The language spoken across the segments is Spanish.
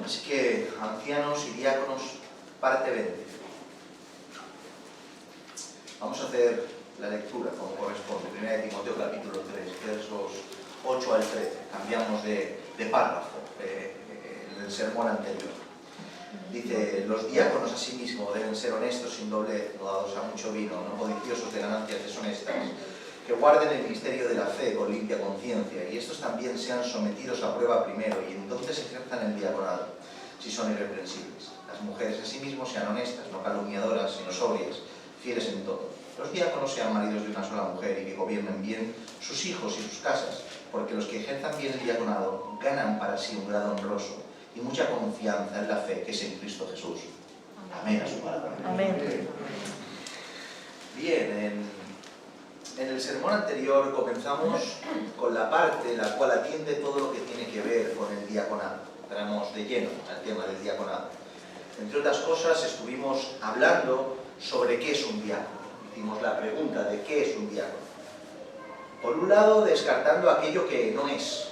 Así que, ancianos y diáconos, parte 20. Vamos a hacer la lectura como corresponde. 1 Timoteo capítulo 3, versos 8 al 13. Cambiamos de párrafo en el sermón anterior. Dice: los diáconos asimismo deben ser honestos, sin doblez, no dados a mucho vino, no codiciosos de ganancias deshonestas, que guarden el misterio de la fe con limpia conciencia, y estos también sean sometidos a prueba primero, y entonces ejerzan el diaconado, si son irreprensibles. Las mujeres asimismo sean honestas, no calumniadoras, sino sobrias, fieles en todo. Los diáconos sean maridos de una sola mujer y que gobiernen bien sus hijos y sus casas, porque los que ejerzan bien el diaconado ganan para sí un grado honroso y mucha confianza en la fe que es en Cristo Jesús. Amén a su palabra. Amén. Bien, en el sermón anterior comenzamos con la parte la cual atiende todo lo que tiene que ver con el diaconado. Entramos de lleno al tema del diaconado. Entre otras cosas, estuvimos hablando sobre qué es un diácono. Hicimos la pregunta de qué es un diácono. Por un lado, descartando aquello que no es.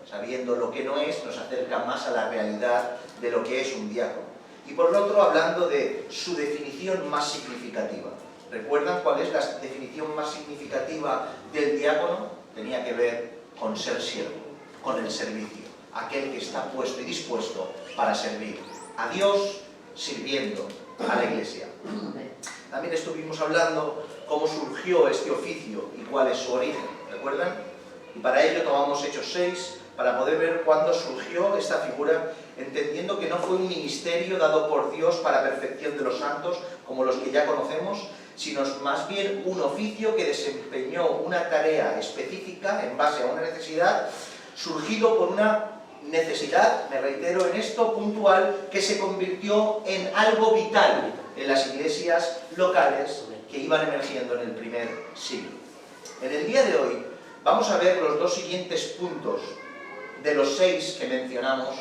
Sabiendo lo que no es, nos acerca más a la realidad de lo que es un diácono. Y por el otro, hablando de su definición más significativa. ¿Recuerdan cuál es la definición más significativa del diácono? Tenía que ver con ser siervo, con el servicio. Aquel que está puesto y dispuesto para servir a Dios, sirviendo a la Iglesia. También estuvimos hablando cómo surgió este oficio y cuál es su origen. ¿Recuerdan? Y para ello tomamos Hechos 6, para poder ver cuándo surgió esta figura, entendiendo que no fue un ministerio dado por Dios para perfección de los santos, como los que ya conocemos, sino más bien un oficio que desempeñó una tarea específica en base a una necesidad, surgido por una necesidad, me reitero en esto, puntual, que se convirtió en algo vital en las iglesias locales que iban emergiendo en el primer siglo. En el día de hoy vamos a ver los dos siguientes puntos de los 6 que mencionamos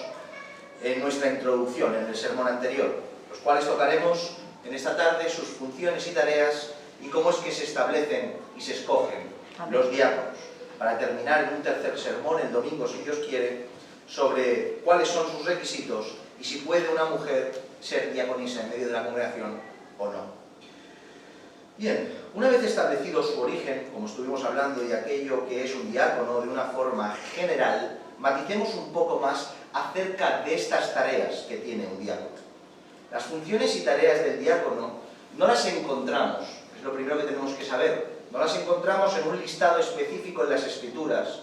en nuestra introducción, en el sermón anterior, los cuales tocaremos en esta tarde, sus funciones y tareas, y cómo es que se establecen y se escogen los diáconos, para terminar en un tercer sermón, el domingo, si Dios quiere, sobre cuáles son sus requisitos y si puede una mujer ser diaconisa en medio de la congregación o no. Bien, una vez establecido su origen, como estuvimos hablando, y aquello que es un diácono de una forma general, maticemos un poco más acerca de estas tareas que tiene un diácono. Las funciones y tareas del diácono no las encontramos, es lo primero que tenemos que saber, no las encontramos en un listado específico en las Escrituras,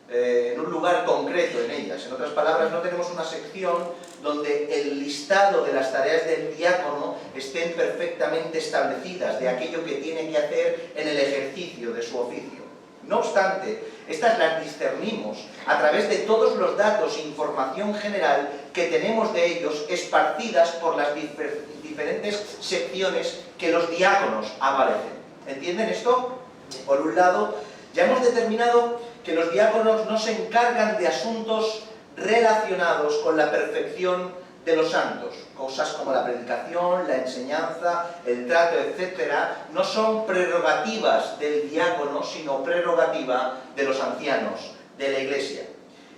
en un lugar concreto en ellas. En otras palabras, no tenemos una sección donde el listado de las tareas del diácono estén perfectamente establecidas, de aquello que tiene que hacer en el ejercicio de su oficio. No obstante, estas las discernimos a través de todos los datos e información general que tenemos de ellos, esparcidas por las diferentes secciones que los diáconos aparecen. ¿Entienden esto? Por un lado, ya hemos determinado que los diáconos no se encargan de asuntos relacionados con la perfección de los santos. Cosas como la predicación, la enseñanza, el trato, etc., no son prerrogativas del diácono, sino prerrogativa de los ancianos de la Iglesia.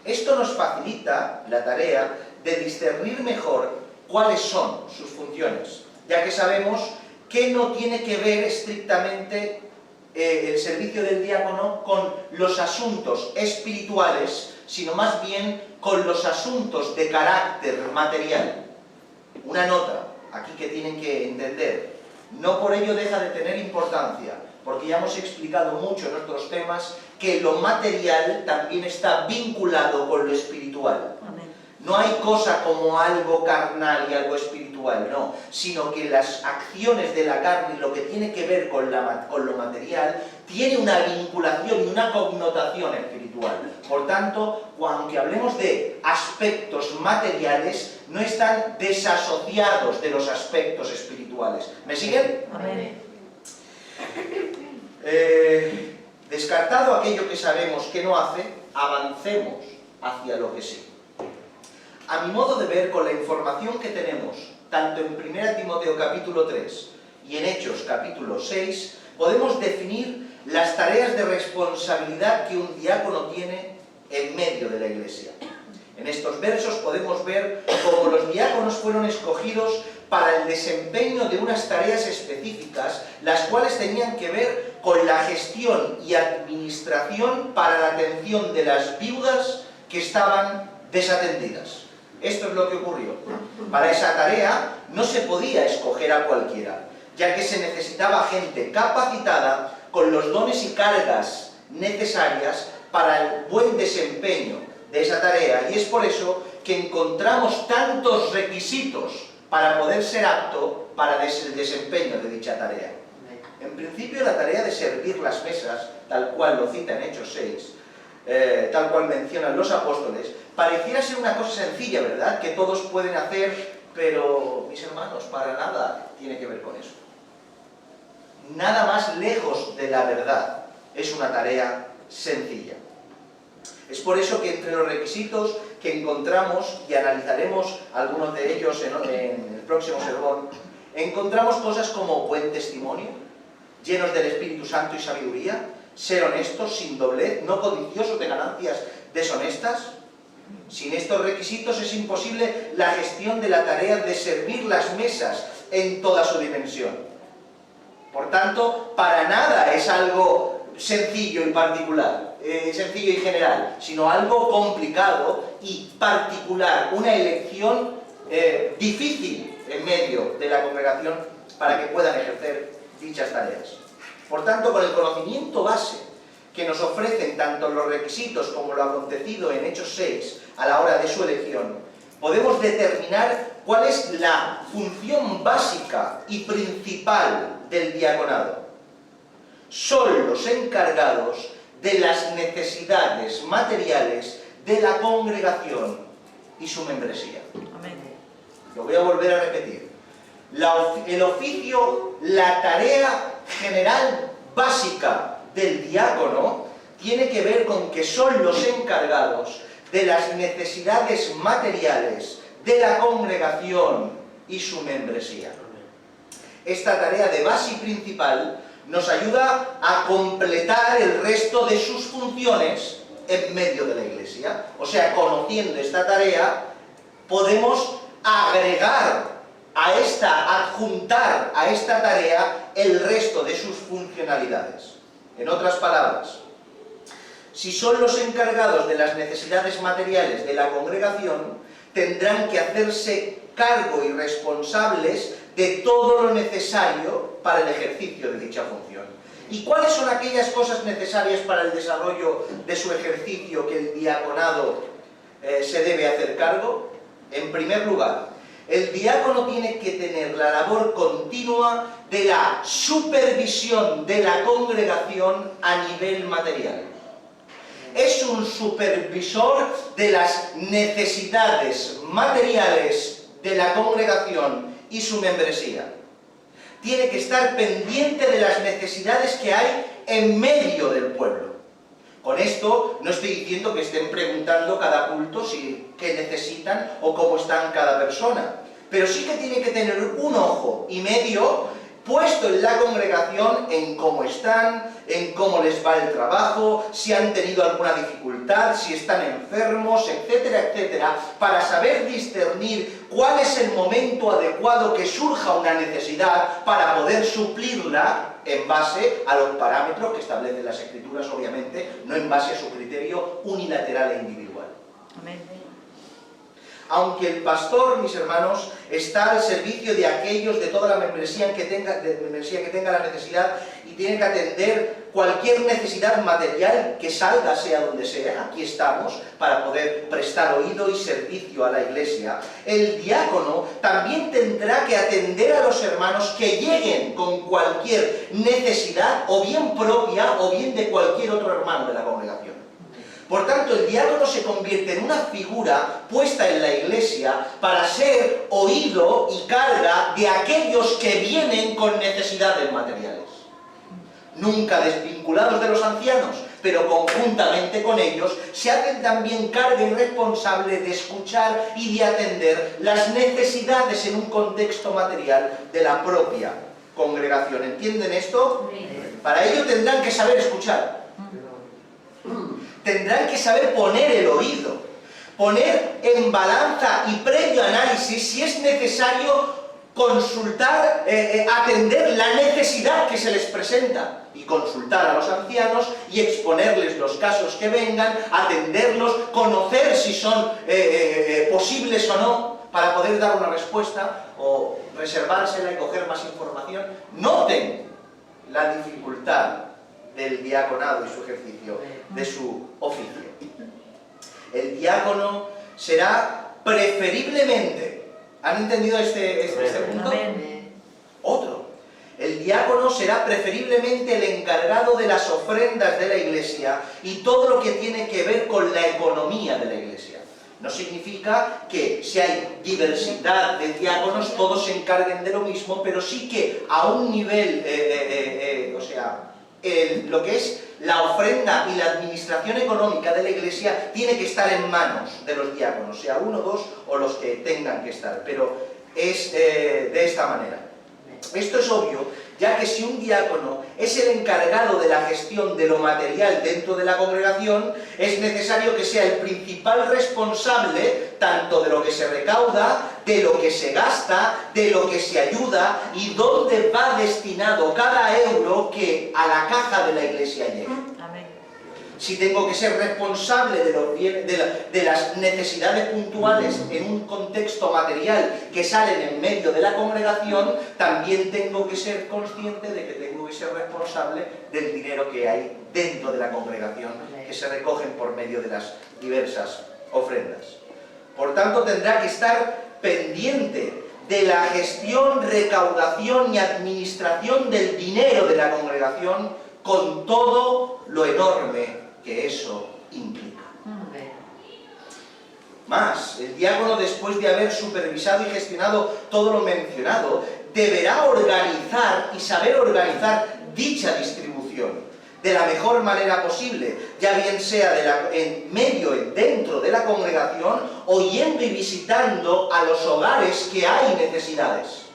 Esto nos facilita la tarea de discernir mejor cuáles son sus funciones, ya que sabemos que no tiene que ver estrictamente el servicio del diácono con los asuntos espirituales, sino más bien con los asuntos de carácter material. Una nota aquí que tienen que entender: no por ello deja de tener importancia, porque ya hemos explicado mucho en otros temas que lo material también está vinculado con lo espiritual. No hay cosa como algo carnal y algo espiritual, no, sino que las acciones de la carne y lo que tiene que ver con lo material tiene una vinculación y una connotación espiritual. Por tanto, aunque hablemos de aspectos materiales, no están desasociados de los aspectos espirituales. ¿Me siguen? Amén. Descartado aquello que sabemos que no hace, avancemos hacia lo que sí. A mi modo de ver, con la información que tenemos, tanto en 1 Timoteo capítulo 3 y en Hechos capítulo 6, podemos definir las tareas de responsabilidad que un diácono tiene en medio de la Iglesia. En estos versos podemos ver cómo los diáconos fueron escogidos para el desempeño de unas tareas específicas, las cuales tenían que ver con la gestión y administración para la atención de las viudas que estaban desatendidas. Esto es lo que ocurrió. Para esa tarea no se podía escoger a cualquiera, ya que se necesitaba gente capacitada con los dones y cargas necesarias para el buen desempeño de esa tarea, y es por eso que encontramos tantos requisitos para poder ser apto para el desempeño de dicha tarea. En principio, la tarea de servir las mesas, tal cual lo cita en Hechos 6, tal cual mencionan los apóstoles, pareciera ser una cosa sencilla, ¿verdad?, que todos pueden hacer, pero, mis hermanos, para nada tiene que ver con eso. Nada más lejos de la verdad. Es una tarea sencilla. Es por eso que entre los requisitos que encontramos, y analizaremos algunos de ellos en el próximo sermón, encontramos cosas como buen testimonio, llenos del Espíritu Santo y sabiduría, ser honestos, sin doblez, no codiciosos de ganancias deshonestas. Sin estos requisitos es imposible la gestión de la tarea de servir las mesas en toda su dimensión. Por tanto, para nada es algo sencillo y particular, sencillo y general, sino algo complicado y particular, una elección difícil en medio de la congregación para que puedan ejercer dichas tareas. Por tanto, con el conocimiento base que nos ofrecen tanto los requisitos como lo acontecido en Hechos 6 a la hora de su elección, podemos determinar cuál es la función básica y principal del diaconado. Son los encargados de las necesidades materiales de la congregación y su membresía. Amén. Lo voy a volver a repetir. El oficio, la tarea general básica del diácono tiene que ver con que son los encargados de las necesidades materiales de la congregación y su membresía. Esta tarea de base y principal nos ayuda a completar el resto de sus funciones en medio de la Iglesia. O sea, conociendo esta tarea, podemos agregar adjuntar a esta tarea el resto de sus funcionalidades. En otras palabras, si son los encargados de las necesidades materiales de la congregación, tendrán que hacerse cargo y responsables de todo lo necesario para el ejercicio de dicha función. ¿Y cuáles son aquellas cosas necesarias para el desarrollo de su ejercicio que el diaconado se debe hacer cargo? En primer lugar, el diácono tiene que tener la labor continua de la supervisión de la congregación a nivel material. Es un supervisor de las necesidades materiales de la congregación y su membresía. Tiene que estar pendiente de las necesidades que hay en medio del pueblo. Con esto no estoy diciendo que estén preguntando cada culto qué necesitan o cómo están cada persona, pero sí que tiene que tener un ojo y medio puesto en la congregación en cómo están, en cómo les va el trabajo, si han tenido alguna dificultad, si están enfermos, etcétera, etcétera, para saber discernir cuál es el momento adecuado que surja una necesidad para poder suplirla en base a los parámetros que establecen las Escrituras, obviamente, no en base a su criterio unilateral e individual. Amén. Aunque el pastor, mis hermanos, está al servicio de aquellos, de toda la membresía que tenga la necesidad, y tiene que atender cualquier necesidad material que salga, sea donde sea, aquí estamos, para poder prestar oído y servicio a la Iglesia. El diácono también tendrá que atender a los hermanos que lleguen con cualquier necesidad, o bien propia, o bien de cualquier otro hermano de la congregación. Por tanto, el diácono se convierte en una figura puesta en la Iglesia para ser oído y carga de aquellos que vienen con necesidades materiales. Nunca desvinculados de los ancianos, pero conjuntamente con ellos, se hacen también carga y responsable de escuchar y de atender las necesidades en un contexto material de la propia congregación. ¿Entienden esto? Para ello tendrán que saber escuchar. Tendrán que saber poner el oído, poner en balanza y previo análisis si es necesario consultar, atender la necesidad que se les presenta y consultar a los ancianos y exponerles los casos que vengan, atenderlos, conocer si son posibles o no para poder dar una respuesta o reservársela y coger más información. Noten la dificultad del diaconado y su ejercicio, de su oficio. El diácono será preferiblemente, ¿han entendido este punto? Otro. El diácono será preferiblemente el encargado de las ofrendas de la iglesia y todo lo que tiene que ver con la economía de la iglesia. No significa que si hay diversidad de diáconos todos se encarguen de lo mismo, pero sí que a un nivel, lo que es la ofrenda y la administración económica de la iglesia tiene que estar en manos de los diáconos, sea uno, dos o los que tengan que estar, pero es de esta manera. Esto es obvio, ya que si un diácono es el encargado de la gestión de lo material dentro de la congregación, es necesario que sea el principal responsable tanto de lo que se recauda, de lo que se gasta, de lo que se ayuda y dónde va destinado cada euro que a la caja de la iglesia llega. Si tengo que ser responsable de las necesidades puntuales en un contexto material que salen en medio de la congregación, también tengo que ser consciente de que tengo que ser responsable del dinero que hay dentro de la congregación, que se recogen por medio de las diversas ofrendas. Por tanto, tendrá que estar pendiente de la gestión, recaudación y administración del dinero de la congregación con todo lo enorme que eso implica. Más, el diácono, después de haber supervisado y gestionado todo lo mencionado, deberá organizar y saber organizar dicha distribución de la mejor manera posible, ya bien sea dentro de la congregación o yendo y visitando a los hogares que hay necesidades.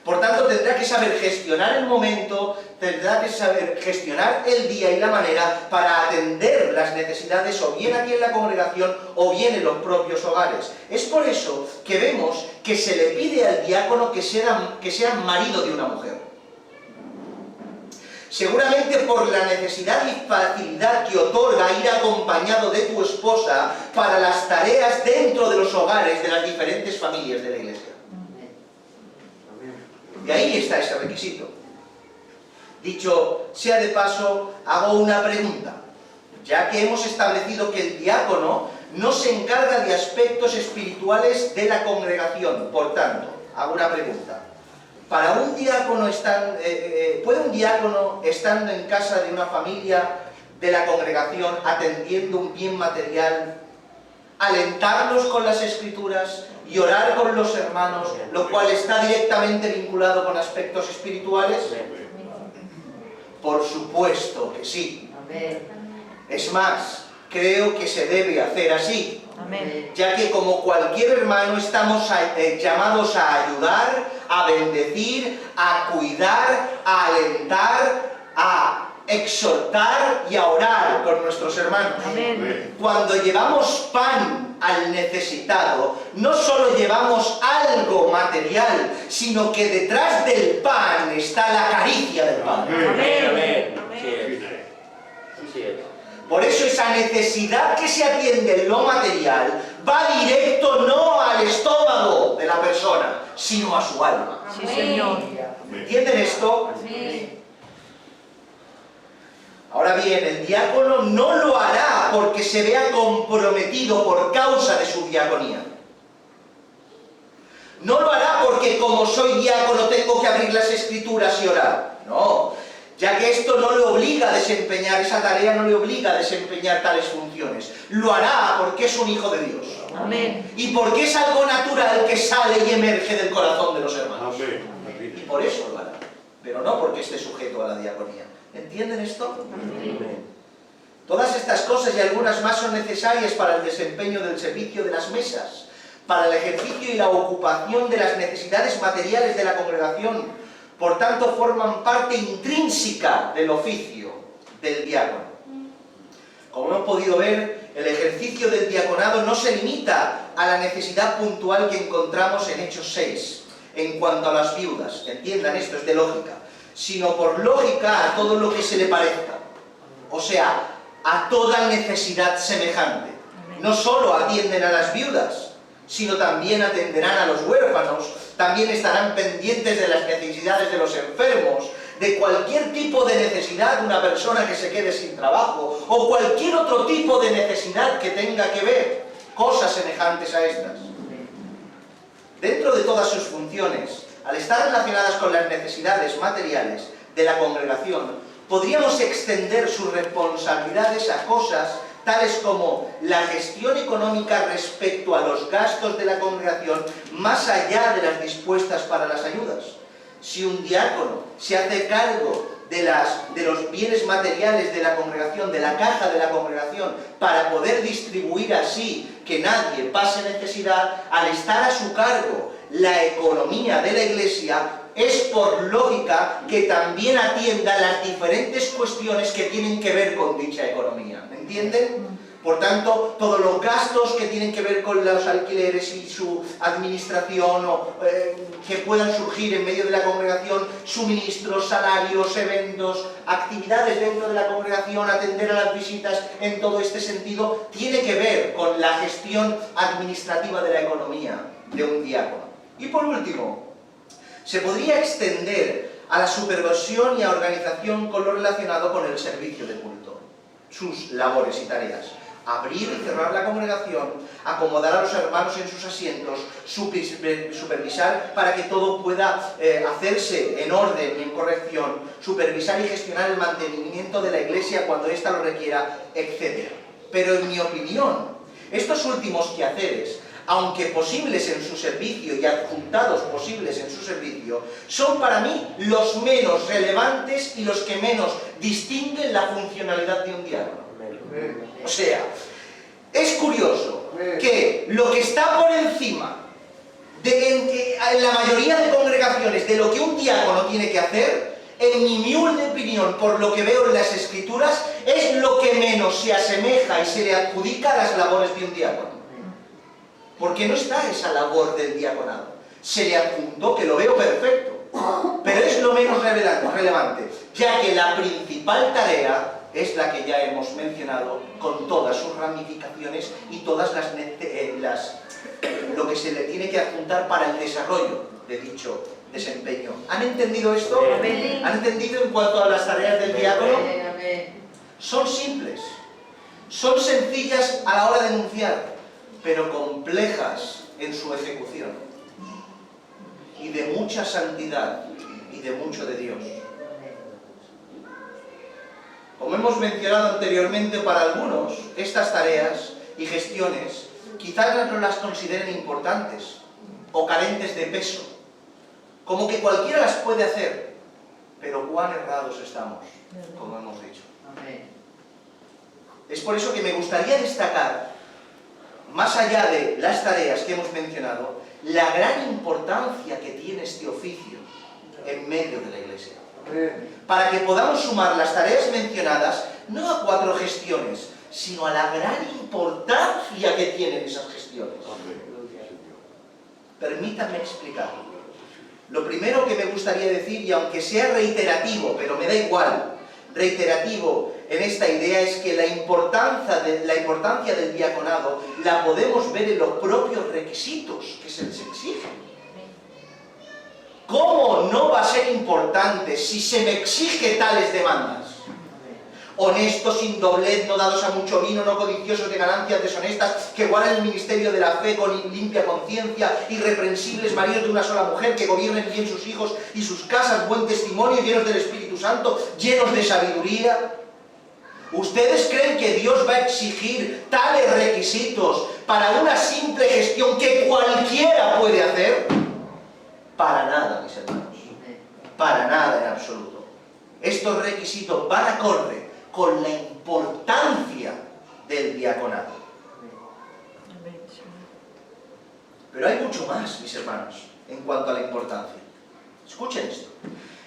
Por tanto, tendrá que saber gestionar el momento, tendrá que saber gestionar el día y la manera para atender las necesidades o bien aquí en la congregación o bien en los propios hogares. Es por eso que vemos que se le pide al diácono que sea marido de una mujer. Seguramente por la necesidad y facilidad que otorga ir acompañado de tu esposa para las tareas dentro de los hogares de las diferentes familias de la iglesia. Y ahí está ese requisito. Dicho sea de paso, hago una pregunta. Ya que hemos establecido que el diácono no se encarga de aspectos espirituales de la congregación, por tanto, hago una pregunta. Para un diácono, ¿puede un diácono, estando en casa de una familia de la congregación, atendiendo un bien material, alentarlos con las escrituras y orar con los hermanos, lo cual está directamente vinculado con aspectos espirituales? Por supuesto que sí. Es más, creo que se debe hacer así, ya que como cualquier hermano estamos llamados a ayudar, a bendecir, a cuidar, a alentar, a exhortar y a orar con nuestros hermanos. Cuando llevamos pan al necesitado, no solo llevamos algo material, sino que detrás del pan está la caricia del pan. Por eso esa necesidad que se atiende en lo material va directo no al estómago de la persona, sino a su alma. Sí, Señor. ¿Entienden esto? Sí. Ahora bien, el diácono no lo hará porque se vea comprometido por causa de su diaconía. No lo hará porque como soy diácono tengo que abrir las escrituras y orar. No, ya que esto no le obliga a desempeñar esa tarea, no le obliga a desempeñar tales funciones. Lo hará porque es un hijo de Dios. Amén. Y porque es algo natural que sale y emerge del corazón de los hermanos. Amén. Y por eso lo hará. Pero no porque esté sujeto a la diaconía. ¿Entienden esto? Amén. Todas estas cosas y algunas más son necesarias para el desempeño del servicio de las mesas, para el ejercicio y la ocupación de las necesidades materiales de la congregación. Por tanto, forman parte intrínseca del oficio del diácono. Como hemos podido ver, el ejercicio del diaconado no se limita a la necesidad puntual que encontramos en Hechos 6, en cuanto a las viudas, entiendan esto, es de lógica, sino por lógica a todo lo que se le parezca, o sea, a toda necesidad semejante. No solo atienden a las viudas, sino también atenderán a los huérfanos, también estarán pendientes de las necesidades de los enfermos, de cualquier tipo de necesidad de una persona que se quede sin trabajo, o cualquier otro tipo de necesidad que tenga que ver, cosas semejantes a estas. Dentro de todas sus funciones, al estar relacionadas con las necesidades materiales de la congregación, podríamos extender sus responsabilidades a cosas tales como la gestión económica respecto a los gastos de la congregación, más allá de las dispuestas para las ayudas. Si un diácono se hace cargo de los bienes materiales de la congregación, de la caja de la congregación, para poder distribuir así que nadie pase necesidad, al estar a su cargo la economía de la Iglesia, es por lógica que también atienda las diferentes cuestiones que tienen que ver con dicha economía. ¿Me entienden? Por tanto, todos los gastos que tienen que ver con los alquileres y su administración que puedan surgir en medio de la congregación, suministros, salarios, eventos, actividades dentro de la congregación, atender a las visitas en todo este sentido, tiene que ver con la gestión administrativa de la economía de un diácono. Y por último, se podría extender a la supervisión y a organización con lo relacionado con el servicio de culto, sus labores y tareas. Abrir y cerrar la congregación, acomodar a los hermanos en sus asientos, supervisar para que todo pueda hacerse en orden y en corrección, supervisar y gestionar el mantenimiento de la iglesia cuando ésta lo requiera, etc. Pero en mi opinión, estos últimos quehaceres, aunque posibles en su servicio y adjuntados posibles en su servicio, son para mí los menos relevantes y los que menos distinguen la funcionalidad de un diácono. O sea, es curioso que lo que está por encima en la mayoría de congregaciones de lo que un diácono tiene que hacer, en mi humilde opinión, por lo que veo en las Escrituras, es lo que menos se asemeja y se le adjudica a las labores de un diácono. Porque no está esa labor del diaconado. Se le adjuntó, que lo veo perfecto, pero es lo menos relevante, ya que la principal tarea es la que ya hemos mencionado, con todas sus ramificaciones y todas lo que se le tiene que adjuntar para el desarrollo de dicho desempeño. ¿Han entendido esto? ¿Han entendido en cuanto a las tareas del diácono? Son simples, son sencillas a la hora de enunciar, pero complejas en su ejecución, y de mucha santidad y de mucho de Dios. Como hemos mencionado anteriormente, para algunos, estas tareas y gestiones quizás no las consideren importantes o carentes de peso, como que cualquiera las puede hacer, pero cuán errados estamos, como hemos dicho. Es por eso que me gustaría destacar, más allá de las tareas que hemos mencionado, la gran importancia que tiene este oficio en medio de la Iglesia. Para que podamos sumar las tareas mencionadas, no a 4 gestiones, sino a la gran importancia que tienen esas gestiones. Permítanme explicarlo. Lo primero que me gustaría decir, y aunque sea reiterativo, pero me da igual, reiterativo en esta idea, es que la importancia del diaconado la podemos ver en los propios requisitos que se les exigen. ¿Cómo no va a ser importante si se me exige tales demandas? Honestos, sin doblez, no dados a mucho vino, no codiciosos de ganancias deshonestas, que guardan el ministerio de la fe con limpia conciencia, irreprensibles, maridos de una sola mujer, que gobiernen bien sus hijos y sus casas, buen testimonio, llenos del Espíritu Santo, llenos de sabiduría. ¿Ustedes creen que Dios va a exigir tales requisitos para una simple gestión que cualquiera puede hacer? Para nada, mis hermanos. Para nada en absoluto. Estos requisitos van acorde con la importancia del diaconado. Pero hay mucho más, mis hermanos, en cuanto a la importancia. Escuchen esto.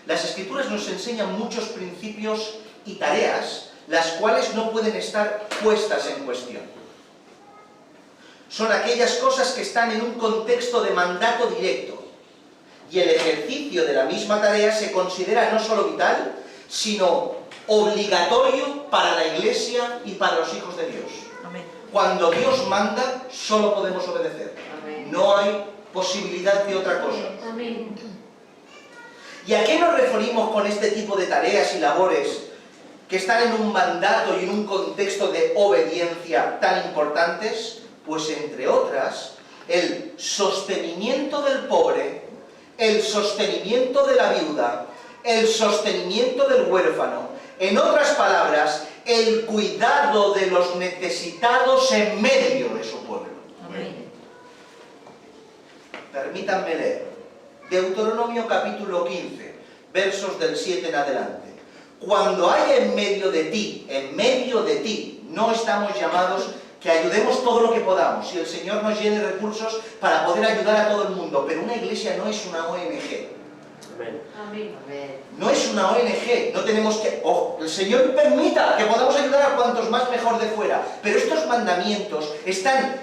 Las Escrituras nos enseñan muchos principios y tareas, las cuales no pueden estar puestas en cuestión. son aquellas cosas que están en un contexto de mandato directo. Y el ejercicio de la misma tarea se considera no solo vital, sino obligatorio para la Iglesia y para los hijos de Dios. Amén. Cuando Dios manda, solo podemos obedecer. No hay posibilidad de otra cosa. Amén. ¿Y a qué nos referimos con este tipo de tareas y labores que están en un mandato y en un contexto de obediencia tan importantes? Pues entre otras, el sostenimiento del pobre, el sostenimiento de la viuda, el sostenimiento del huérfano. En otras palabras, el cuidado de los necesitados en medio de su pueblo. Amén. Permítanme leer. Deuteronomio capítulo 15, versos del 7 en adelante. Cuando haya en medio de ti, no estamos llamados que ayudemos todo lo que podamos, y el Señor nos llene recursos para poder ayudar a todo el mundo, pero una iglesia no es una ONG. Amén. Amén. No es una ONG, no tenemos que... el Señor permita que podamos ayudar a cuantos más mejor de fuera, pero estos mandamientos están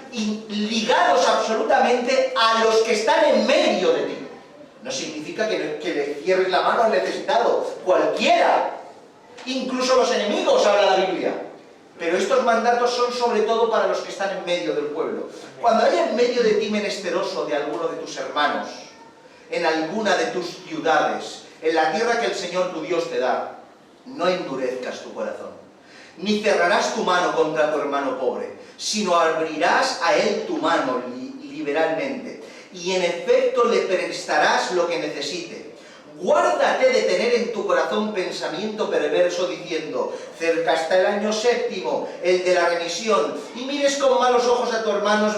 ligados absolutamente a los que están en medio de ti. No significa que le cierres la mano al necesitado, cualquiera, incluso los enemigos, habla la Biblia. Pero estos mandatos son sobre todo para los que están en medio del pueblo. Cuando haya en medio de ti menesteroso de alguno de tus hermanos, en alguna de tus ciudades, en la tierra que el Señor tu Dios te da, no endurezcas tu corazón, ni cerrarás tu mano contra tu hermano pobre, sino abrirás a él tu mano liberalmente, y en efecto le prestarás lo que necesite. Guárdate de tener en tu corazón pensamiento perverso diciendo: cerca está el año séptimo, el de la remisión, y mires con malos ojos a tu hermano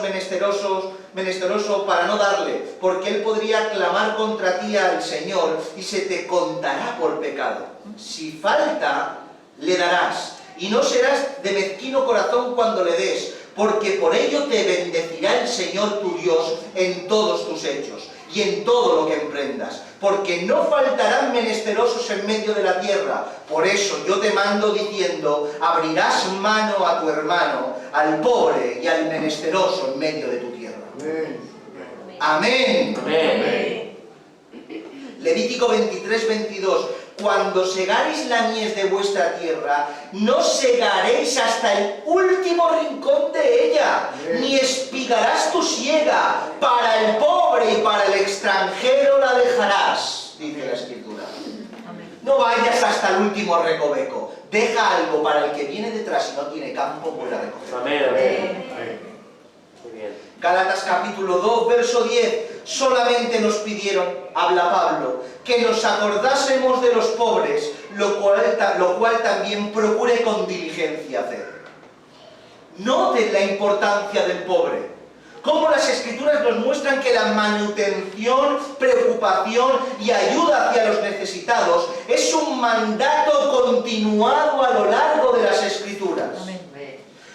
menesteroso para no darle, porque él podría clamar contra ti al Señor y se te contará por pecado. Si falta, le darás, y no serás de mezquino corazón cuando le des, porque por ello te bendecirá el Señor tu Dios en todos tus hechos y en todo lo que emprendas, porque no faltarán menesterosos en medio de la tierra. Por eso yo te mando diciendo: abrirás mano a tu hermano, al pobre y al menesteroso en medio de tu tierra. Amén. Amén. Levítico 23, 22. Cuando segaréis la mies de vuestra tierra, no segaréis hasta el último rincón de ella, ni espigarás tu siega. Para el pobre y para el extranjero la dejarás, dice la Escritura. No vayas hasta el último recoveco. Deja algo para el que viene detrás y no tiene campo fuera de recoger. Amén. Amén. Muy bien. Gálatas capítulo 2, verso 10. Solamente nos pidieron, habla Pablo, que nos acordásemos de los pobres, lo cual también procure con diligencia hacer. Noten la importancia del pobre. Cómo las Escrituras nos muestran que la manutención, preocupación y ayuda hacia los necesitados es un mandato continuado a lo largo de las Escrituras. Amén.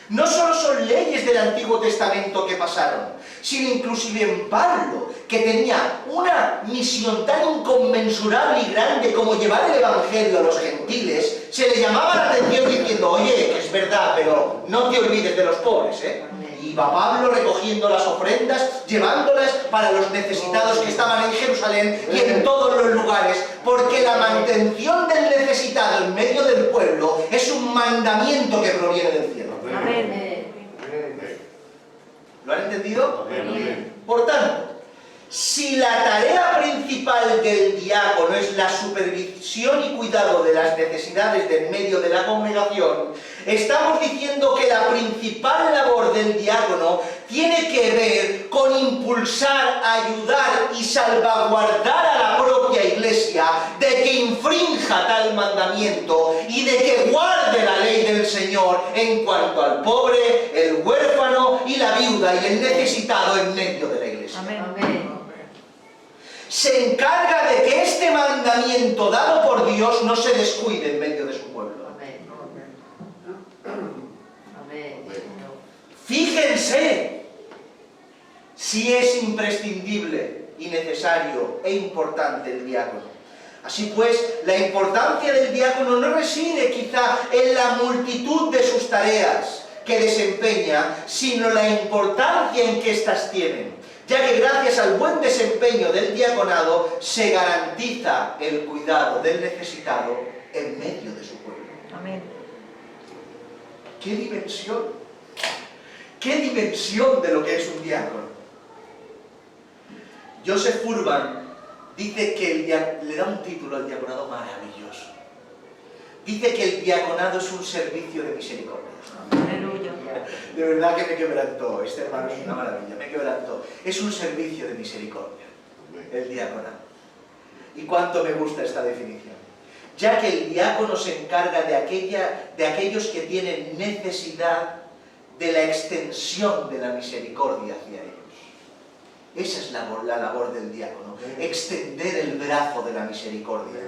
No solo son leyes del Antiguo Testamento que pasaron, sino inclusive en Pablo, que tenía una misión tan inconmensurable y grande como llevar el Evangelio a los gentiles, se le llamaba la atención diciendo: oye, que es verdad, pero no te olvides de los pobres, ¿eh? Y iba Pablo recogiendo las ofrendas, llevándolas para los necesitados que estaban en Jerusalén y en todos los lugares, porque la mantención del necesitado en medio del pueblo es un mandamiento que proviene del cielo. Amén. ¿Lo han entendido? Amén. Por tanto, si la tarea principal del diácono es la supervisión y cuidado de las necesidades del medio de la congregación, estamos diciendo que la principal labor del diácono tiene que ver con impulsar, ayudar y salvaguardar a la propia iglesia de que infrinja tal mandamiento y de que guarde la ley del Señor en cuanto al pobre, el huérfano y la viuda y el necesitado en medio de la iglesia. Amén. Se encarga de que este mandamiento dado por Dios no se descuide en medio de su pueblo. Fíjense si es imprescindible y necesario e importante el diácono. Así pues, la importancia del diácono no reside quizá en la multitud de sus tareas, que desempeña, sino la importancia en que éstas tienen, ya que gracias al buen desempeño del diaconado se garantiza el cuidado del necesitado en medio de su pueblo. Amén. ¡Qué dimensión! ¡Qué dimensión de lo que es un diácono! Joseph Urban dice que le da un título al diaconado maravilloso. Dice que el diaconado es un servicio de misericordia. Aleluya. De verdad que me quebrantó, este hermano es una maravilla, me quebrantó. Es un servicio de misericordia, el diaconado. Y cuánto me gusta esta definición. Ya que el diácono se encarga de aquellos que tienen necesidad de la extensión de la misericordia hacia ellos. Esa es la labor del diácono, extender el brazo de la misericordia.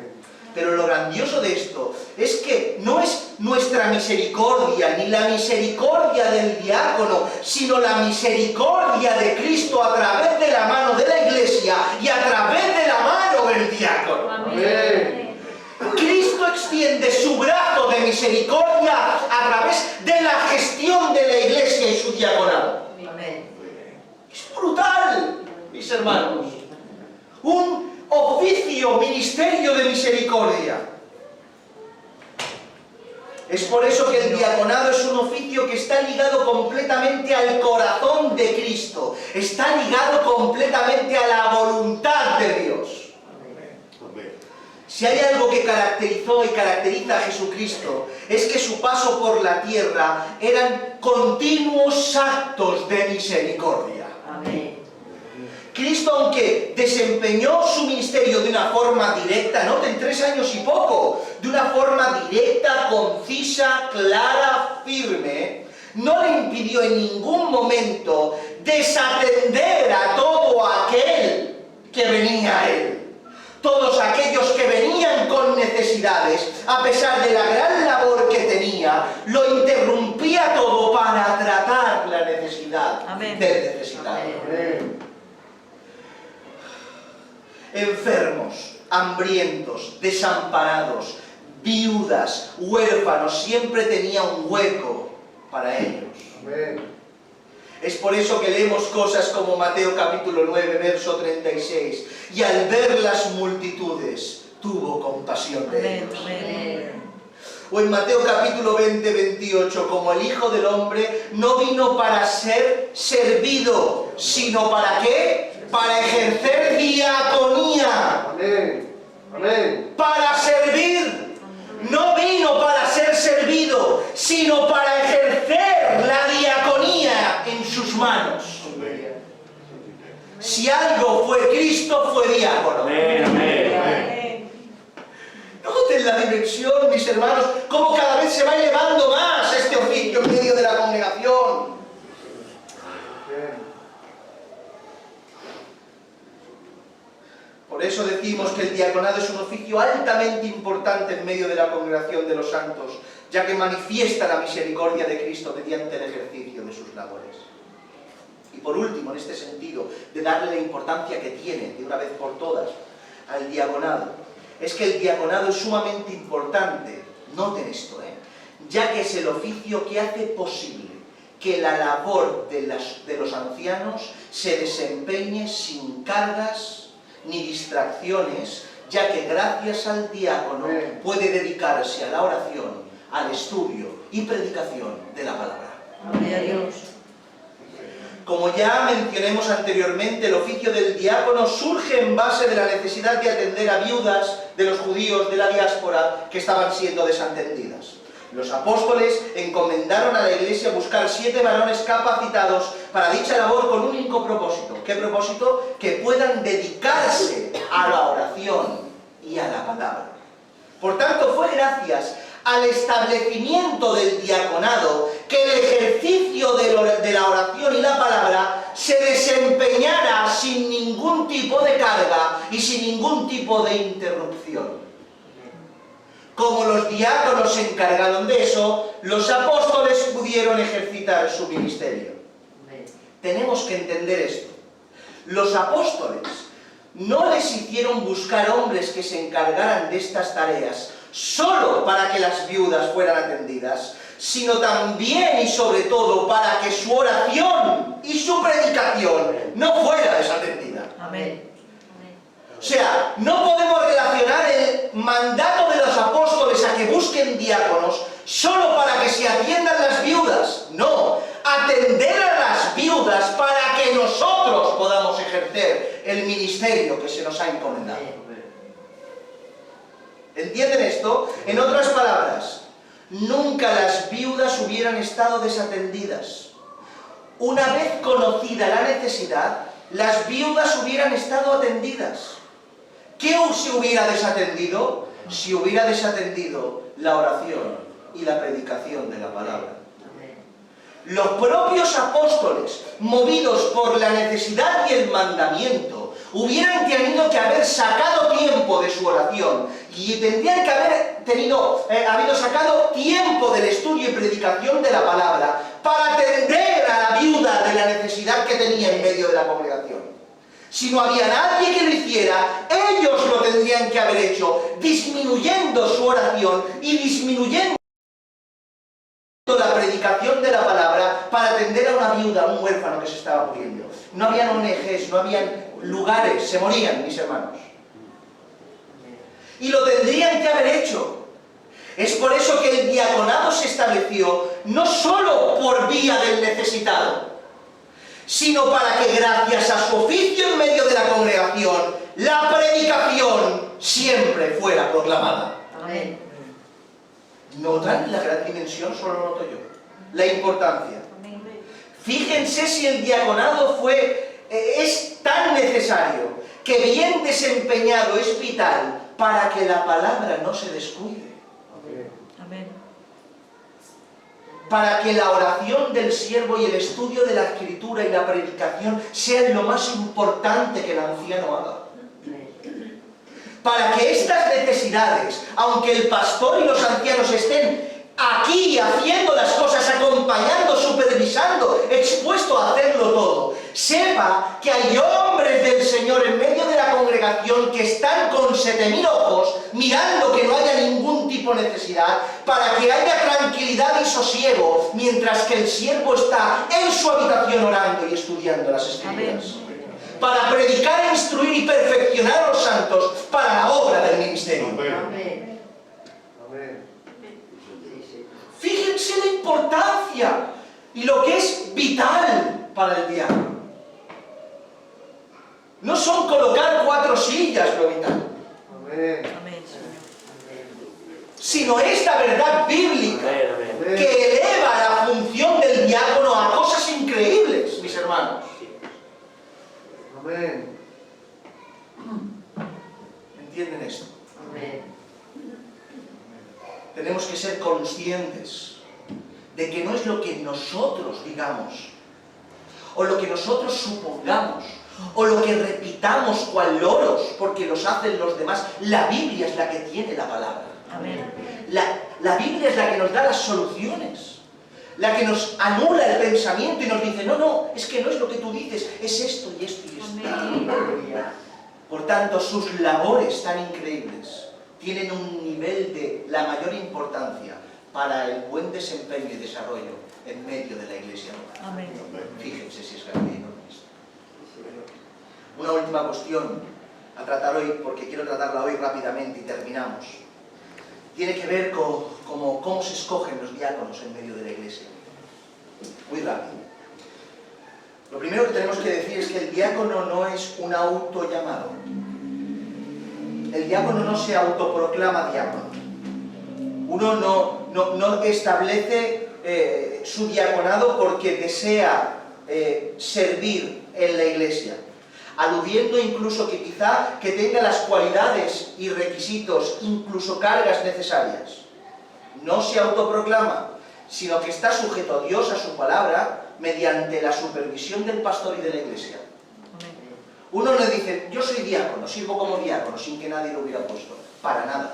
Pero lo grandioso de esto es que no es nuestra misericordia, ni la misericordia del diácono, sino la misericordia de Cristo a través de la mano de la Iglesia y a través de la mano del diácono. Amén. Cristo extiende su brazo de misericordia a través de la gestión de la Iglesia y su diaconado. Amén. Es brutal, mis hermanos. Un oficio, ministerio de misericordia. Es por eso que el diaconado es un oficio que está ligado completamente al corazón de Cristo. Está ligado completamente a la voluntad de Dios. Si hay algo que caracterizó y caracteriza a Jesucristo, es que su paso por la tierra eran continuos actos de misericordia. Amén. Cristo, aunque desempeñó su ministerio de una forma directa, noten 3 años y poco, de una forma directa, concisa, clara, firme, no le impidió en ningún momento desatender a todo aquel que venía a él. Todos aquellos que venían con necesidades, a pesar de la gran labor que tenía, lo interrumpía todo para tratar la necesidad Amén. del necesitado. Amén. Enfermos, hambrientos, desamparados, viudas, huérfanos, siempre tenía un hueco para ellos. Amén. Es por eso que leemos cosas como Mateo capítulo 9, verso 36. Y al ver las multitudes, tuvo compasión de Amén. ellos. Amén. O en Mateo capítulo 20, 28, como el Hijo del Hombre no vino para ser servido, sino ¿para qué? Para ejercer diaconía. Amén. Amén. Para servir. No vino para ser servido, sino para ejercer la diaconía en sus manos. Si algo fue Cristo, fue diácono. Amén, amén. Amén. Noten la dimensión, mis hermanos, cómo cada vez se va elevando más este oficio en medio de la congregación. Por eso decimos que el diaconado es un oficio altamente importante en medio de la congregación de los santos, ya que manifiesta la misericordia de Cristo mediante el ejercicio de sus labores. Y por último, en este sentido, de darle la importancia que tiene, de una vez por todas, al diaconado, es que el diaconado es sumamente importante, noten esto, ya que es el oficio que hace posible que la labor de los ancianos se desempeñe sin cargas ni distracciones, ya que gracias al diácono puede dedicarse a la oración, al estudio y predicación de la palabra. Gloria a Dios. Como ya mencionemos anteriormente, el oficio del diácono surge en base de la necesidad de atender a viudas de los judíos de la diáspora que estaban siendo desatendidas. Los apóstoles encomendaron a la Iglesia buscar 7 varones capacitados para dicha labor con un único propósito. ¿Qué propósito? Que puedan dedicarse a la oración y a la palabra. Por tanto, fue gracias al establecimiento del diaconado que el ejercicio de la oración y la palabra se desempeñara sin ningún tipo de carga y sin ningún tipo de interrupción. Como los diáconos se encargaron de eso, los apóstoles pudieron ejercitar su ministerio. Tenemos que entender esto. Los apóstoles no les hicieron buscar hombres que se encargaran de estas tareas solo para que las viudas fueran atendidas, sino también y sobre todo para que su oración y su predicación no fuera desatendida. Amén. O sea, no podemos relacionar el mandato de los apóstoles a que busquen diáconos solo para que se atiendan las viudas. No, atender a las viudas para que nosotros podamos ejercer el ministerio que se nos ha encomendado. ¿Entienden esto? En otras palabras, nunca las viudas hubieran estado desatendidas. Una vez conocida la necesidad, las viudas hubieran estado atendidas. ¿Qué se hubiera desatendido? Si hubiera desatendido la oración y la predicación de la palabra. Los propios apóstoles, movidos por la necesidad y el mandamiento, hubieran tenido que haber sacado tiempo de su oración y tendrían que haber habido sacado tiempo del estudio y predicación de la palabra para atender a la viuda de la necesidad que tenía en medio de la congregación. Si no había nadie que lo hiciera, ellos lo tendrían que haber hecho, disminuyendo su oración y disminuyendo la predicación de la palabra para atender a una viuda, a un huérfano que se estaba muriendo. No habían ONGs, no habían lugares, se morían, mis hermanos. Y lo tendrían que haber hecho. Es por eso que el diaconado se estableció no solo por vía del necesitado, sino para que gracias a su oficio en medio de la congregación, la predicación siempre fuera proclamada. Amén. ¿Notan la gran dimensión? Solo lo noto yo. La importancia. Fíjense si el diaconado es tan necesario que bien desempeñado es vital para que la palabra no se descuide. Amén. Para que la oración del siervo y el estudio de la escritura y la predicación sean lo más importante que el anciano haga. Para que estas necesidades, aunque el pastor y los ancianos estén aquí haciendo las cosas, acompañando, supervisando, expuesto a hacerlo todo, sepa que hay hombres del Señor en medio de la congregación que están con 7000 ojos mirando que no haya ningún tipo de necesidad, para que haya tranquilidad y sosiego mientras que el siervo está en su habitación orando y estudiando las Escrituras. Para predicar, instruir y perfeccionar a los santos para la obra del ministerio. Amén. Amén. Fíjense la importancia y lo que es vital para el diácono. No son colocar 4 sillas lo vital, Amén. Amén. sino esta verdad bíblica Amén, amén. que eleva la función del diácono a cosas increíbles, mis hermanos. Amén. ¿Entienden esto? Amén. Tenemos que ser conscientes de que no es lo que nosotros digamos, o lo que nosotros supongamos, o lo que repitamos cual loros, porque los hacen los demás. La Biblia es la que tiene la palabra. Amén. La Biblia es la que nos da las soluciones, la que nos anula el pensamiento y nos dice, no, es que no es lo que tú dices, es esto y esto y esto. Por tanto, sus labores tan increíbles tienen un nivel de la mayor importancia para el buen desempeño y desarrollo en medio de la iglesia. Amén. Fíjense si es grande y enorme esto. Una última cuestión a tratar hoy, porque quiero tratarla hoy rápidamente y terminamos. Tiene que ver con cómo se escogen los diáconos en medio de la iglesia. Muy rápido. Lo primero que tenemos que decir es que el diácono no es un autollamado. El diácono no se autoproclama diácono. Uno no establece su diaconado porque desea servir en la iglesia, aludiendo incluso que quizá que tenga las cualidades y requisitos, incluso cargas necesarias. No se autoproclama, sino que está sujeto a Dios, a su palabra, mediante la supervisión del pastor y de la iglesia. Uno le dice, yo soy diácono, sirvo como diácono, sin que nadie lo hubiera puesto. Para nada.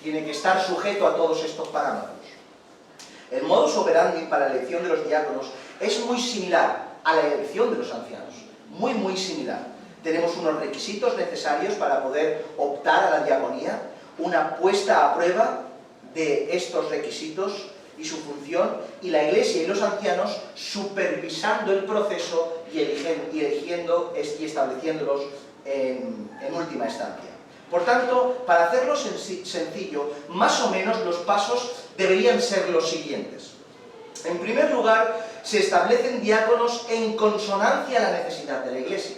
Tiene que estar sujeto a todos estos parámetros. El modus operandi para la elección de los diáconos es muy similar a la elección de los ancianos. Muy similar. Tenemos unos requisitos necesarios para poder optar a la diaconía, una puesta a prueba de estos requisitos y su función, y la Iglesia y los ancianos supervisando el proceso y eligiendo y estableciéndolos en última instancia. Por tanto, para hacerlo sencillo, más o menos los pasos deberían ser los siguientes. En primer lugar, se establecen diáconos en consonancia a la necesidad de la Iglesia.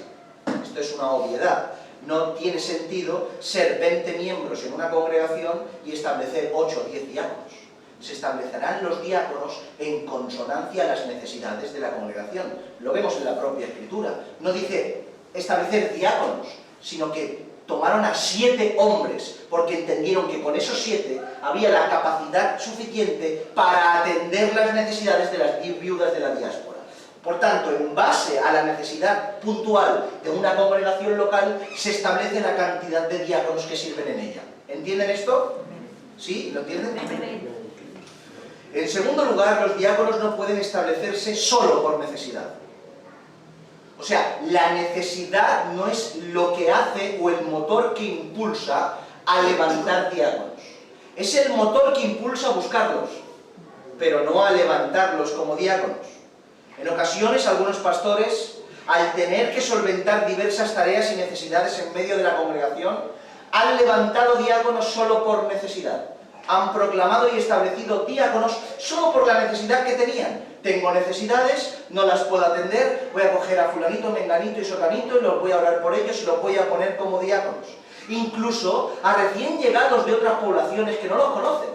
Esto es una obviedad. No tiene sentido ser 20 miembros en una congregación y establecer 8 o 10 diáconos. Se establecerán los diáconos en consonancia a las necesidades de la congregación. Lo vemos en la propia Escritura. No dice establecer diáconos, sino que tomaron a 7 hombres, porque entendieron que con esos 7 había la capacidad suficiente para atender las necesidades de las viudas de la diáspora. Por tanto, en base a la necesidad puntual de una congregación local, se establece la cantidad de diáconos que sirven en ella. ¿Entienden esto? ¿Sí? ¿Lo entienden? En segundo lugar, los diáconos no pueden establecerse solo por necesidad. O sea, la necesidad no es lo que hace o el motor que impulsa a levantar diáconos. Es el motor que impulsa a buscarlos, pero no a levantarlos como diáconos. En ocasiones, algunos pastores, al tener que solventar diversas tareas y necesidades en medio de la congregación, han levantado diáconos solo por necesidad. Han proclamado y establecido diáconos solo por la necesidad que tenían. Tengo necesidades, no las puedo atender, voy a coger a fulanito, menganito y sotanito y los voy a orar por ellos y los voy a poner como diáconos. Incluso a recién llegados de otras poblaciones que no los conocen,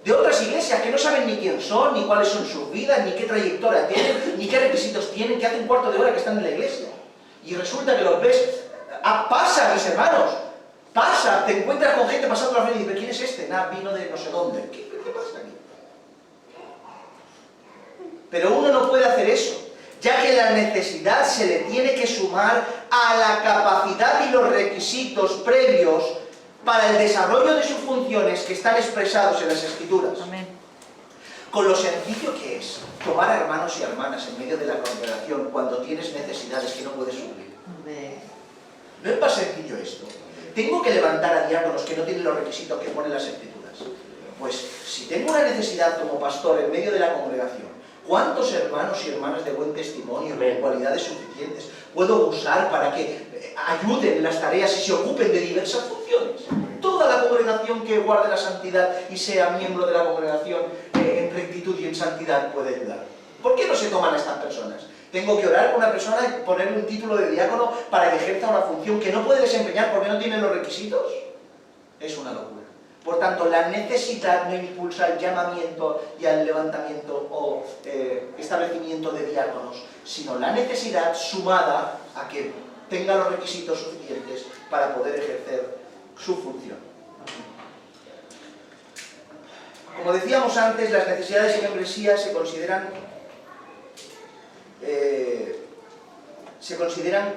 de otras iglesias que no saben ni quién son, ni cuáles son sus vidas, ni qué trayectoria tienen, ni qué requisitos tienen, que hace un cuarto de hora que están en la iglesia. Y resulta que los ves, pasa, mis hermanos, pasa, te encuentras con gente pasando la frente y dices, ¿quién es este? Nada, vino de no sé dónde. ¿Qué pasa aquí? Pero uno no puede hacer eso, ya que la necesidad se le tiene que sumar a la capacidad y los requisitos previos para el desarrollo de sus funciones que están expresados en las Escrituras. Amén. Con lo sencillo que es tomar a hermanos y hermanas en medio de la congregación cuando tienes necesidades que no puedes suplir. Amén. No es más sencillo esto. Tengo que levantar a diáconos que no tienen los requisitos que ponen las Escrituras. Pues si tengo una necesidad como pastor en medio de la congregación, ¿cuántos hermanos y hermanas de buen testimonio, con cualidades suficientes, puedo usar para que ayuden en las tareas y se ocupen de diversas funciones? Toda la congregación que guarde la santidad y sea miembro de la congregación en rectitud y en santidad puede ayudar. ¿Por qué no se toman a estas personas? Tengo que orar con una persona y ponerle un título de diácono para que ejerza una función que no puede desempeñar porque no tiene los requisitos. Es una locura. Por tanto, la necesidad no impulsa el llamamiento y al levantamiento o establecimiento de diáconos, sino la necesidad sumada a que tenga los requisitos suficientes para poder ejercer su función. Como decíamos antes, las necesidades y membresía se consideran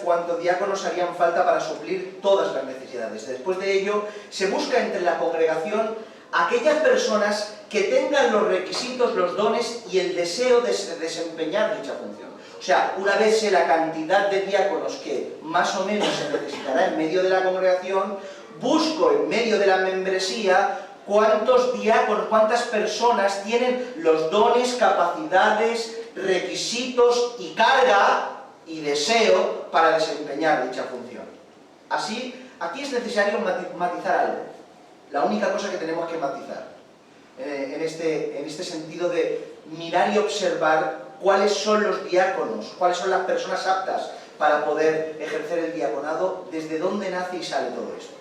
cuántos diáconos harían falta para suplir todas las necesidades. Después de ello, se busca entre la congregación aquellas personas que tengan los requisitos, los dones y el deseo de desempeñar dicha función. O sea, una vez sé la cantidad de diáconos que más o menos se necesitará en medio de la congregación, busco en medio de la membresía cuántos diáconos, cuántas personas tienen los dones, capacidades, requisitos y carga y deseo para desempeñar dicha función. Así, aquí es necesario matizar algo. La única cosa que tenemos que matizar en este sentido de mirar y observar cuáles son los diáconos, cuáles son las personas aptas para poder ejercer el diaconado, desde dónde nace y sale todo esto.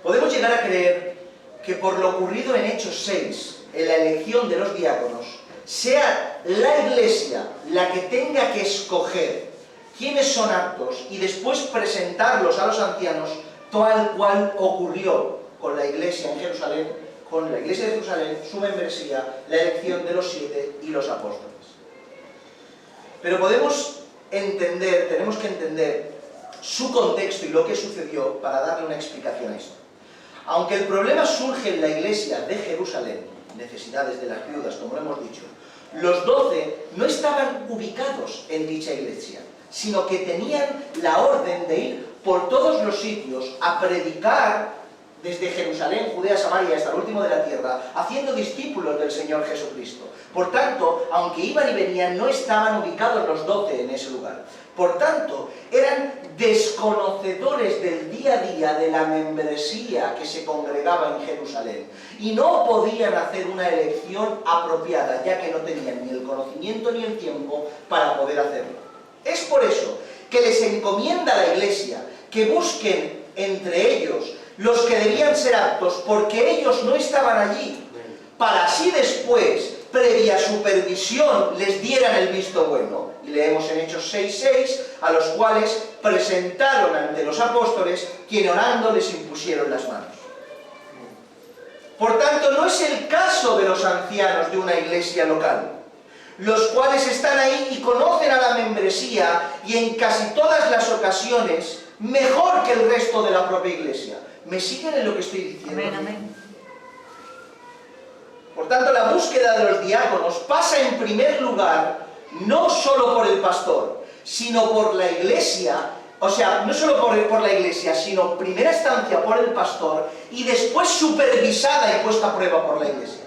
Podemos llegar a creer que por lo ocurrido en Hechos 6, en la elección de los diáconos, sea la Iglesia la que tenga que escoger quiénes son aptos y después presentarlos a los ancianos, tal cual ocurrió con la Iglesia en Jerusalén, con la Iglesia de Jerusalén, su membresía, la elección de los 7 y los apóstoles. Pero tenemos que entender su contexto y lo que sucedió para darle una explicación a esto. Aunque el problema surge en la Iglesia de Jerusalén, necesidades de las viudas, como lo hemos dicho, los 12 no estaban ubicados en dicha iglesia, sino que tenían la orden de ir por todos los sitios a predicar desde Jerusalén, Judea, Samaria hasta el último de la tierra, haciendo discípulos del Señor Jesucristo. Por tanto, aunque iban y venían, no estaban ubicados los 12 en ese lugar. Por tanto, eran desconocedores del día a día de la membresía que se congregaba en Jerusalén y no podían hacer una elección apropiada, ya que no tenían ni el conocimiento ni el tiempo para poder hacerlo. Es por eso que les encomienda a la Iglesia que busquen entre ellos los que debían ser aptos, porque ellos no estaban allí, para así después, previa supervisión, les dieran el visto bueno. Y leemos en Hechos 6:6, a los cuales presentaron ante los apóstoles, quien orando les impusieron las manos. Por tanto, no es el caso de los ancianos de una iglesia local, los cuales están ahí y conocen a la membresía y en casi todas las ocasiones mejor que el resto de la propia iglesia. ¿Me siguen en lo que estoy diciendo? Amén, amén. Por tanto, la búsqueda de los diáconos pasa en primer lugar no solo por el pastor, sino por la iglesia, o sea, no solo por la iglesia, sino en primera instancia por el pastor y después supervisada y puesta a prueba por la iglesia.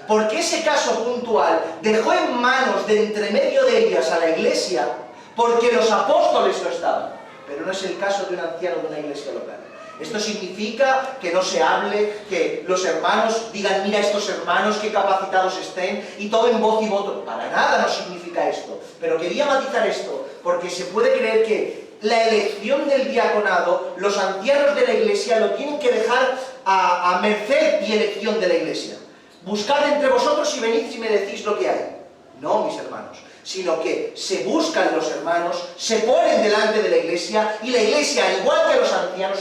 Porque ese caso puntual dejó en manos de entremedio de ellas a la iglesia porque los apóstoles no estaban, pero no es el caso de un anciano de una iglesia local. Esto significa que no se hable, que los hermanos digan, mira estos hermanos qué capacitados estén, y todo en voz y voto. Para nada no significa esto. Pero quería matizar esto, porque se puede creer que la elección del diaconado, los ancianos de la iglesia lo tienen que dejar a merced y elección de la iglesia. Buscad entre vosotros y venid si me decís lo que hay. No, mis hermanos, sino que se buscan los hermanos, se ponen delante de la iglesia y la iglesia, al igual que los ancianos,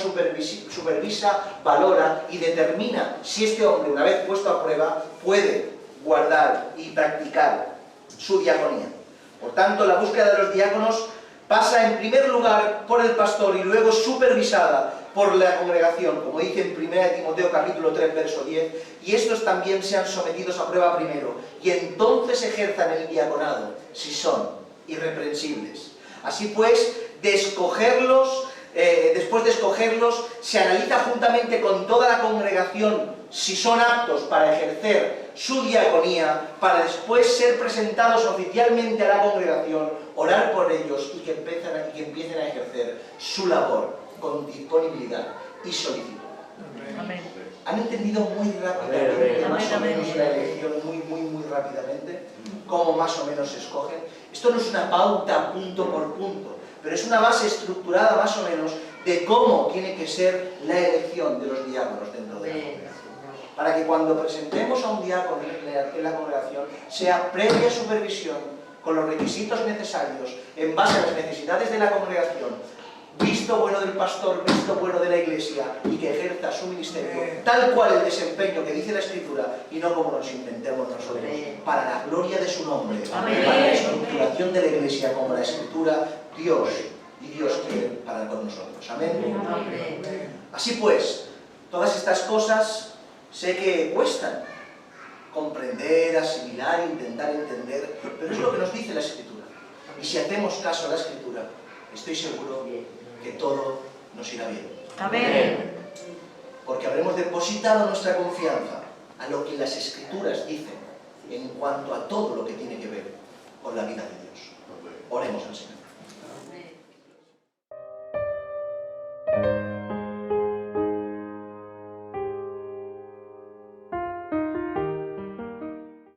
supervisa, valora y determina si este hombre, una vez puesto a prueba, puede guardar y practicar su diaconía. Por tanto, la búsqueda de los diáconos pasa en primer lugar por el pastor y luego supervisada por la congregación, como dice en 1 Timoteo capítulo 3, verso 10, y estos también sean sometidos a prueba primero, y entonces ejerzan el diaconado, si son irreprensibles. Así pues, después de escogerlos, se analiza juntamente con toda la congregación si son aptos para ejercer su diaconía, para después ser presentados oficialmente a la congregación, orar por ellos y que empiecen a ejercer su labor con disponibilidad y solicitud. Amén. ¿Han entendido muy rápidamente, Amén. más o Amén. menos, la elección muy rápidamente? ¿Cómo más o menos se escogen? Esto no es una pauta punto por punto, pero es una base estructurada más o menos de cómo tiene que ser la elección de los diáconos dentro de la congregación. Para que cuando presentemos a un diácono en la congregación sea previa supervisión con los requisitos necesarios en base a las necesidades de la congregación, visto bueno del pastor, visto bueno de la iglesia, y que ejerza su ministerio tal cual el desempeño que dice la Escritura y no como nos inventemos nosotros, para la gloria de su nombre, Amén. para la estructuración de la iglesia como la Escritura, Dios quiere para con nosotros. Amén. Amén. Así pues, todas estas cosas sé que cuestan comprender, asimilar, intentar entender, pero es lo que nos dice la Escritura. Y si hacemos caso a la Escritura, estoy seguro que todo nos irá bien. Amén. Porque habremos depositado nuestra confianza a lo que las Escrituras dicen en cuanto a todo lo que tiene que ver con la vida de Dios. Oremos al Señor.